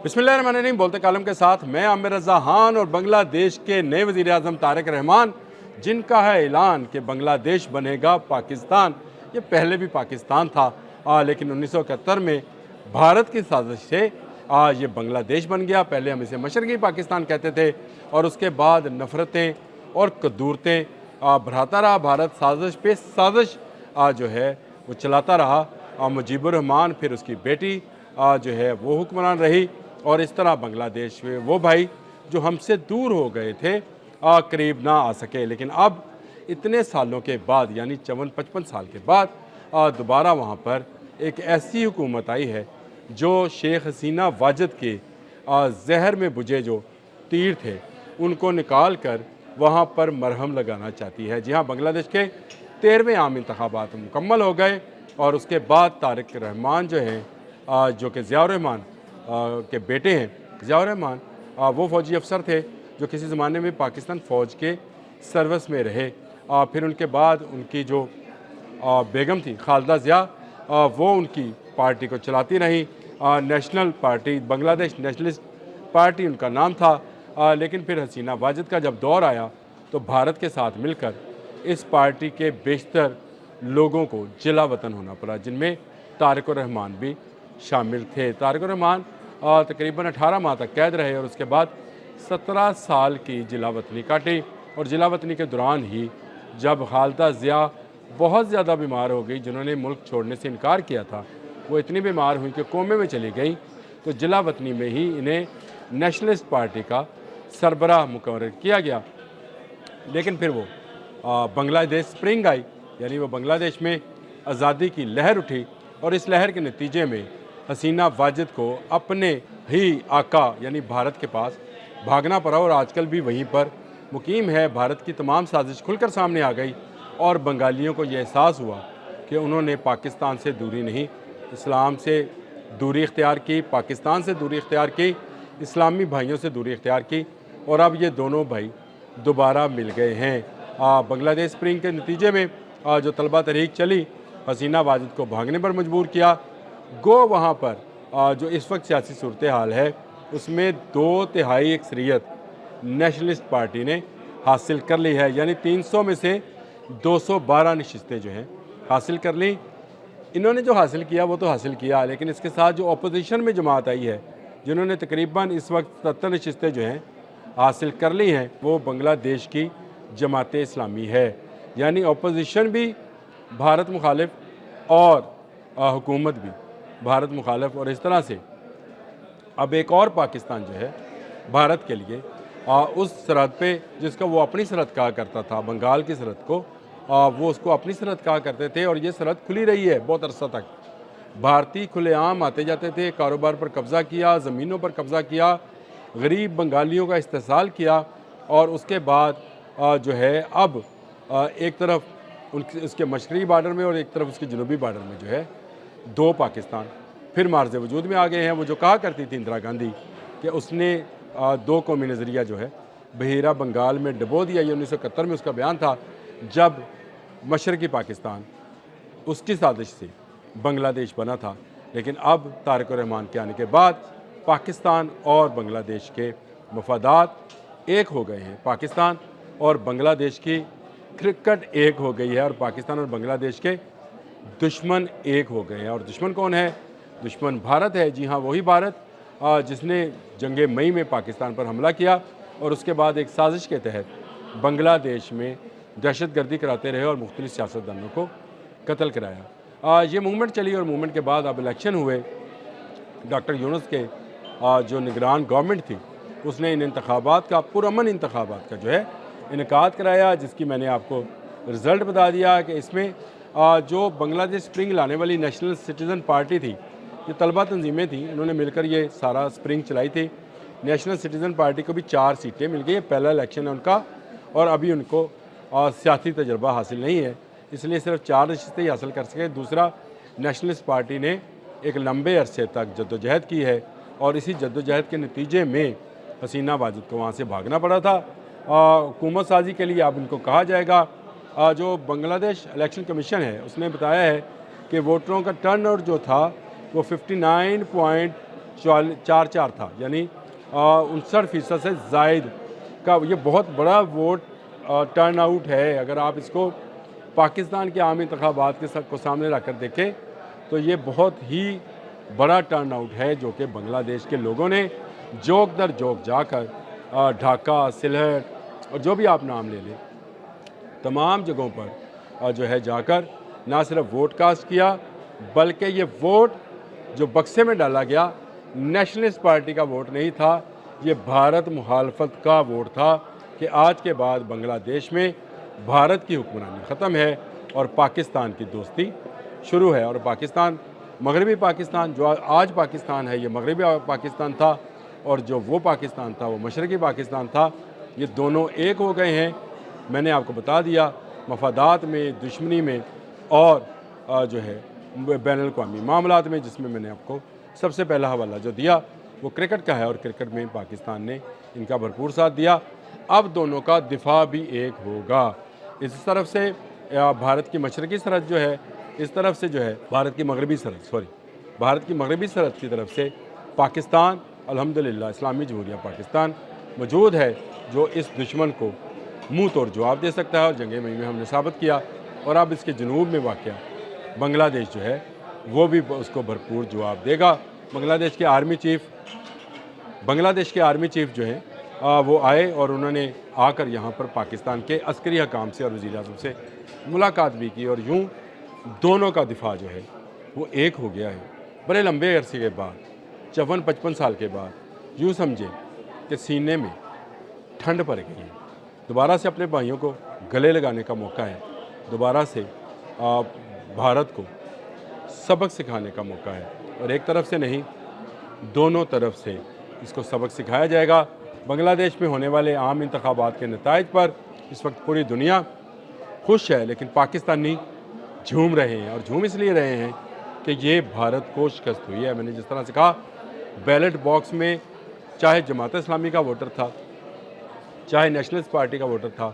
बिस्मिल्लाहिर्रहमानिर्रहीम। बोलते कालम के साथ मैं आमिर रज़ा खान और बांग्लादेश के नए वज़ीर आज़म तारिक रहमान, जिनका है ऐलान कि बांग्लादेश बनेगा पाकिस्तान। ये पहले भी पाकिस्तान था, लेकिन 1971 में भारत की साजिश से ये बांग्लादेश बन गया। पहले हम इसे मशरक़ी पाकिस्तान कहते थे और उसके बाद नफ़रतें और कदूरतें बढ़ाता रहा भारत, साजिश पे साजिश जो है वो चलाता रहा। मुजीबुर रहमान फिर उसकी बेटी जो है वो हुक्मरान रही और इस तरह बांग्लादेश में वो भाई जो हमसे दूर हो गए थे करीब ना आ सके। लेकिन अब इतने सालों के बाद, यानी 54-55 साल के बाद दोबारा वहाँ पर एक ऐसी हुकूमत आई है जो शेख हसीना वाजिद के जहर में बुझे जो तीर थे उनको निकाल कर वहाँ पर मरहम लगाना चाहती है। जी हाँ, बांग्लादेश के 13वें आम इंतखाबात मुकम्मल हो गए और उसके बाद तारिक रहमान जो हैं जो कि ज़ियाउर रहमान के बेटे हैं। ज़ियाउर रहमान वो फ़ौजी अफसर थे जो किसी ज़माने में पाकिस्तान फ़ौज के सर्विस में रहे। फिर उनके बाद उनकी जो बेगम थी खालिदा ज़िया, वो उनकी पार्टी को चलाती रही। National party, Bangladesh nationalist party उनका नाम था। लेकिन फिर हसीना वाजिद का जब दौर आया तो भारत के साथ मिलकर इस पार्टी के बेशतर लोगों को जिला वतन होना पड़ा, जिनमें तारिक रहमान भी शामिल थे। तारिक रहमान तकरीबन 18 माह तक कैद रहे और उसके बाद 17 साल की जिला वतनी काटी। और जिला वतनी के दौरान ही जब खालिदा ज़िया बहुत ज़्यादा बीमार हो गई, जिन्होंने मुल्क छोड़ने से इनकार किया था, वो इतनी बीमार हुई कि कोमे में चली गई, तो जिला वतनी में ही इन्हें नेशनलिस्ट पार्टी का सरबराह मुकर्रर किया गया। लेकिन फिर वो बांग्लादेश स्प्रिंग आई, यानी वो बांग्लादेश में आज़ादी की लहर उठी और इस लहर के नतीजे में हसीना वाजिद को अपने ही आका यानी भारत के पास भागना पड़ा और आजकल भी वहीं पर मुकीम है। भारत की तमाम साजिश खुलकर सामने आ गई और बंगालियों को यह एहसास हुआ कि उन्होंने पाकिस्तान से दूरी नहीं, इस्लाम से दूरी इख्तियार की, पाकिस्तान से दूरी इख्तियार की, इस्लामी भाइयों से दूरी इख्तियार की और अब ये दोनों भाई दोबारा मिल गए हैं। बांग्लादेश स्प्रिंग के नतीजे में जो तलबा तहरीक चली, हसीना वाजिद को भागने पर मजबूर किया। गो वहाँ पर जो इस वक्त सियासी सूरत हाल है उसमें 2/3 अक्सरियत नेशनलिस्ट पार्टी ने हासिल कर ली है, यानी 300 में से 212 नशिस्तें जो हैं हासिल कर ली। इन्होंने जो हासिल किया वो तो हासिल किया, लेकिन इसके साथ जो अपोजिशन में जमात आई है जिन्होंने तकरीबन इस वक्त 70 नशिस्तें जो हैं हासिल कर ली हैं, वो बांग्लादेश की जमात इस्लामी है। यानी अपोजिशन भी भारत मुखालिफ और हुकूमत भी भारत मुखालिफ। और इस तरह से अब एक और पाकिस्तान जो है भारत के लिए उस सरहद पे जिसका वो अपनी सरहद कहा करता था, बंगाल की सरहद को वो उसको अपनी सरहद कहा करते थे और ये सरहद खुली रही है बहुत अरसा तक। भारतीय खुलेआम आते जाते थे, कारोबार पर कब्ज़ा किया, ज़मीनों पर कब्ज़ा किया, गरीब बंगालियों का इस्तेसाल किया और उसके बाद जो है अब एक तरफ उसके मशरक़ी बार्डर में और एक तरफ उसके जनूबी बार्डर में जो है 2 पाकिस्तान फिर मार्ज़ वजूद में आ गए हैं। वो जो कहा करती थी इंदिरा गांधी कि उसने 2 कौमी नज़रिया जो है बहेरा बंगाल में डबो दिया, ये 1971 में उसका बयान था जब मशरक़ी पाकिस्तान उसकी साजिश से बांग्लादेश बना था। लेकिन अब तारिक रहमान के आने के बाद पाकिस्तान और बांग्लादेश के मफादात एक हो गए हैं। पाकिस्तान और बांग्लादेश की क्रिकेट एक हो गई है और पाकिस्तान और बांग्लादेश के दुश्मन एक हो गए हैं। और दुश्मन कौन है? दुश्मन भारत है। जी हाँ, वही भारत जिसने जंग मई में पाकिस्तान पर हमला किया और उसके बाद एक साजिश के तहत बांग्लादेश में दहशतगर्दी कराते रहे और मुख्तलिफ सियासतदानों को कत्ल कराया। ये मूवमेंट चली और मूवमेंट के बाद अब इलेक्शन हुए। डॉक्टर यूनुस के जो निगरान गवर्नमेंट थी उसने इन इंतखाबात का, पुरअमन इंतखाबात का जो है इनेकाद कराया, जिसकी मैंने आपको रिज़ल्ट बता दिया कि इसमें जो बांग्लादेश स्प्रिंग लाने वाली नेशनल सिटीज़न पार्टी थी, ये तलबा तंजीमें थी, इन्होंने मिलकर ये सारा स्प्रिंग चलाई थी। नेशनल सिटीज़न पार्टी को भी 4 सीटें मिल गई। पहला इलेक्शन है उनका और अभी उनको सियासी तजर्बा हासिल नहीं है, इसलिए सिर्फ 4 नशिस्तें ही हासिल कर सके। दूसरा, नेशनलिस्ट पार्टी ने एक लंबे अरसे तक जद्दोजहद की है और इसी जद्दोजहद के नतीजे में हसीना वाजिद को वहाँ से भागना पड़ा था। हुकूमत साजी के लिए अब इनको कहा जाएगा। जो बांग्लादेश इलेक्शन कमीशन है उसने बताया है कि वोटरों का टर्नआउट जो था वो 44 था, यानी 59% से जायद का ये बहुत बड़ा वोट टर्न आउट है। अगर आप इसको पाकिस्तान के आम इंतखाबात के को सामने रख कर देखें तो ये बहुत ही बड़ा टर्न आउट है जो कि बांग्लादेश के लोगों ने जोक दर जोक जाकर ढाका, सिलहट और जो भी आप नाम ले लें तमाम जगहों पर जो है जाकर ना सिर्फ वोट कास्ट किया, बल्कि ये वोट जो बक्से में डाला गया नेशनलिस्ट पार्टी का वोट नहीं था, ये भारत मुखालफत का वोट था कि आज के बाद बांग्लादेश में भारत की हुक्मरानी ख़त्म है और पाकिस्तान की दोस्ती शुरू है। और पाकिस्तान, मगरबी पाकिस्तान जो आज पाकिस्तान है, ये मगरबी पाकिस्तान था, और जो वो पाकिस्तान था वो मशरक़ी पाकिस्तान था। ये दोनों एक हो गए हैं। मैंने आपको बता दिया मफादात में, दुश्मनी में और जो है बैनुल-अक़वामी मामलात में, जिसमें मैंने आपको सबसे पहला हवाला जो दिया वो क्रिकेट का है और क्रिकेट में पाकिस्तान ने इनका भरपूर साथ दिया। अब दोनों का दिफा भी एक होगा। इस तरफ से भारत की मशरक़ी सरहद जो है, इस तरफ से जो है भारत की मगरबी सरहद की तरफ से पाकिस्तान, अल्हम्दुलिल्लाह इस्लामी जमहूरिया पाकिस्तान मौजूद है जो इस दुश्मन को मुंह तोड़ जवाब दे सकता है और जंग मई में हमने साबित किया। और अब इसके जनूब में वाक़या बांग्लादेश जो है वो भी उसको भरपूर जवाब देगा। बांग्लादेश के आर्मी चीफ जो है वो आए और उन्होंने आकर यहाँ पर पाकिस्तान के अस्करी हकाम से और वज़ीर-ए-आज़म से मुलाकात भी की और यूँ दोनों का दिफा जो है वो एक हो गया है। बड़े लंबे अरसे के बाद, 54-55 साल के बाद, यूँ समझे कि सीने में ठंड पड़ गई है। दोबारा से अपने भाइयों को गले लगाने का मौका है, दोबारा से भारत को सबक सिखाने का मौका है। और एक तरफ से नहीं, दोनों तरफ से इसको सबक सिखाया जाएगा। बांग्लादेश में होने वाले आम इंतखाबात के नताइज पर इस वक्त पूरी दुनिया खुश है, लेकिन पाकिस्तानी झूम रहे हैं। और झूम इसलिए रहे हैं कि ये भारत को शिकस्त हुई है। मैंने जिस तरह से कहा, बैलेट बॉक्स में चाहे जमात इस्लामी का वोटर था, चाहे नेशनलिस्ट पार्टी का वोटर था,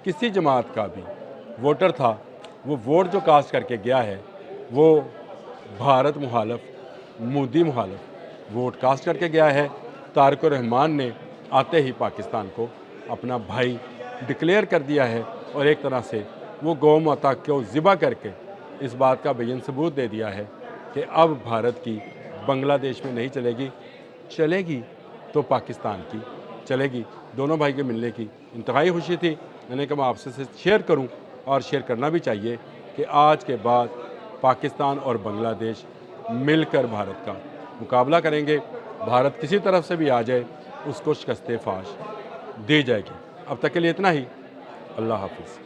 किसी जमात का भी वोटर था, वो वोट जो कास्ट करके गया है वो भारत मुखालफ, मोदी मुखालफ वोट कास्ट करके गया है। तारिक रहमान ने आते ही पाकिस्तान को अपना भाई डिक्लेयर कर दिया है और एक तरह से वो गौ माता को ज़िबा करके इस बात का बेयन सबूत दे दिया है कि अब भारत की बांग्लादेश में नहीं चलेगी तो पाकिस्तान की चलेगी। दोनों भाई के मिलने की इंतहाई खुशी थी। मैंने कहा मैं आपसे शेयर करूं और शेयर करना भी चाहिए कि आज के बाद पाकिस्तान और बांग्लादेश मिलकर भारत का मुकाबला करेंगे। भारत किसी तरफ से भी आ जाए उसको शिकस्त फाश दी जाएगी। अब तक के लिए इतना ही। अल्लाह हाफिज़।